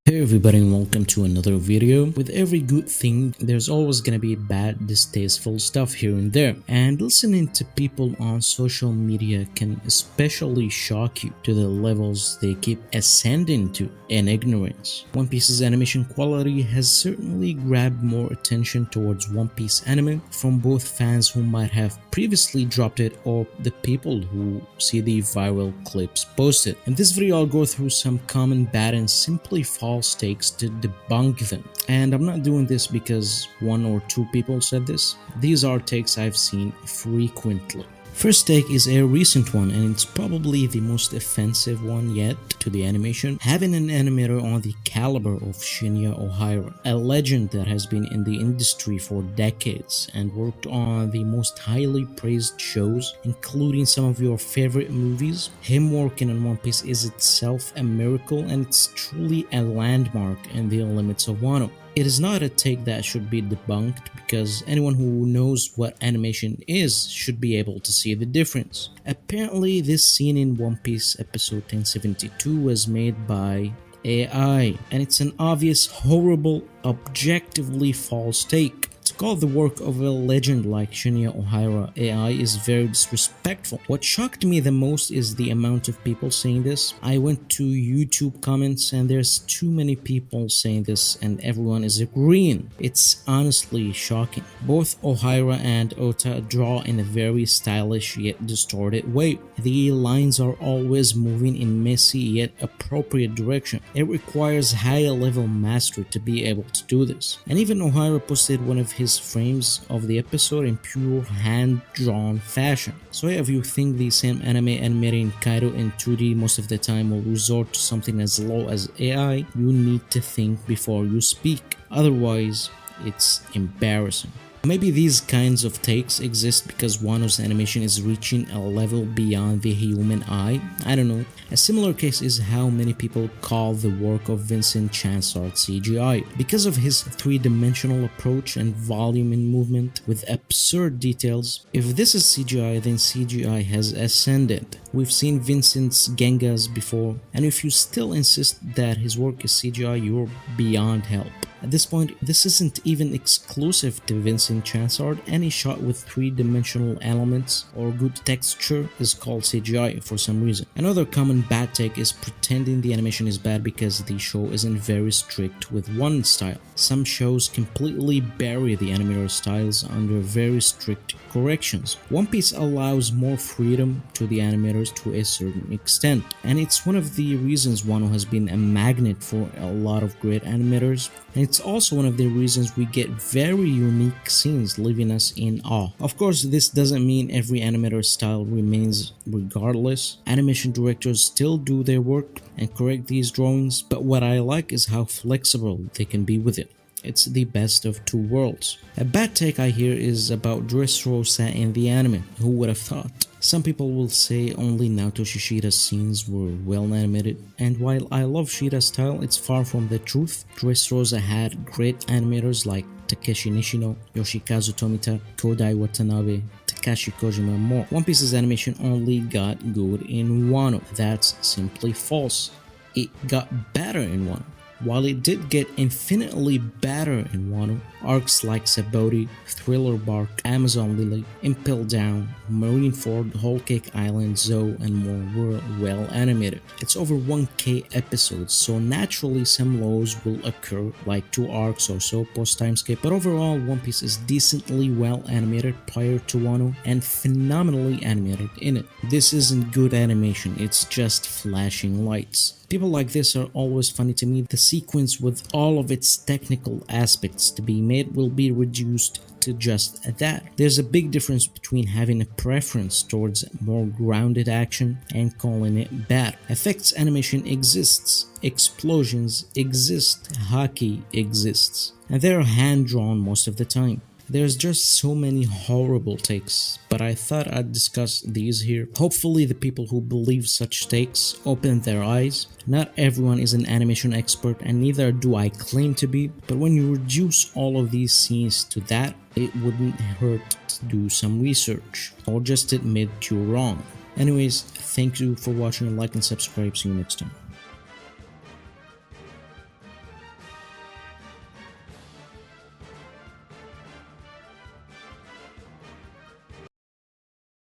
Hey everybody and welcome to another video. With every good thing, there's always gonna be bad, distasteful stuff here and there. And listening to people on social media can especially shock you to the levels they keep ascending to in ignorance. One Piece's animation quality has certainly grabbed more attention towards One Piece anime from both fans who might have previously dropped it or the people who see the viral clips posted. In this video, I'll go through some common bad and simply false takes to debunk them. And I'm not doing this because one or two people said this. These are takes I've seen frequently. First take is a recent one, and it's probably the most offensive one yet to the animation. Having an animator on the caliber of Shinya Ohara, a legend that has been in the industry for decades and worked on the most highly praised shows, including some of your favorite movies. Him working on One Piece is itself a miracle, and it's truly a landmark in the limits of Wano. It is not a take that should be debunked because anyone who knows what animation is should be able to see the difference. Apparently, this scene in One Piece episode 1072 was made by AI, and it's an obvious, horrible, objectively false take. To call the work of a legend like Shinya Ohara AI is very disrespectful. What shocked me the most is the amount of people saying this. I went to YouTube comments and there's too many people saying this and everyone is agreeing. It's honestly shocking. Both Ohara and Ota draw in a very stylish yet distorted way. The lines are always moving in messy yet appropriate direction. It requires high level mastery to be able to do this. And even Ohara posted one of his frames of the episode in pure hand-drawn fashion. So if you think the same anime animating Kaido in 2D most of the time will resort to something as low as AI, you need to think before you speak. Otherwise, it's embarrassing. Maybe these kinds of takes exist because Wano's animation is reaching a level beyond the human eye. I don't know. A similar case is how many people call the work of Vincent Chansard CGI. Because of his three-dimensional approach and volume in movement with absurd details, if this is CGI, then CGI has ascended. We've seen Vincent's Gengas before, and if you still insist that his work is CGI, you're beyond help. At this point, this isn't even exclusive to Vincent Chansard. Any shot with three-dimensional elements or good texture is called CGI for some reason. Another common bad take is pretending the animation is bad because the show isn't very strict with one style. Some shows completely bury the animator styles under very strict corrections. One Piece allows more freedom to the animators to a certain extent, and it's one of the reasons Wano has been a magnet for a lot of great animators, and it's also one of the reasons we get very unique scenes leaving us in awe. Of course, this doesn't mean every animator's style remains regardless. Animation directors still do their work and correct these drawings, but what I like is how flexible they can be with it. It's the best of two worlds. A bad take I hear is about Dressrosa in the anime. Who would have thought? Some people will say only Naoto Shishida's scenes were well animated, and while I love Shida's style, it's far from the truth. Dressrosa had great animators like Takeshi Nishino, Yoshikazu Tomita, Kodai Watanabe, Takashi Kojima, and more. One Piece's animation only got good in Wano. That's simply false. It got better in Wano. While it did get infinitely better in Wano, arcs like Saboti, Thriller Bark, Amazon Lily, Impel Down, Marineford, Whole Cake Island, Zoe, and more were well animated. It's over 1k episodes, so naturally some lows will occur, like 2 arcs or so post-time skip, but overall One Piece is decently well animated prior to Wano and phenomenally animated in it. This isn't good animation, it's just flashing lights. People like this are always funny to me. The sequence with all of its technical aspects to be made will be reduced to just that. There's a big difference between having a preference towards more grounded action and calling it bad. Effects animation exists, explosions exist, hockey exists, and they're hand-drawn most of the time. There's just so many horrible takes, but I thought I'd discuss these here. Hopefully the people who believe such takes open their eyes. Not everyone is an animation expert, and neither do I claim to be, but when you reduce all of these scenes to that, it wouldn't hurt to do some research, or just admit you're wrong. Anyways, thank you for watching, like and subscribe, see you next time.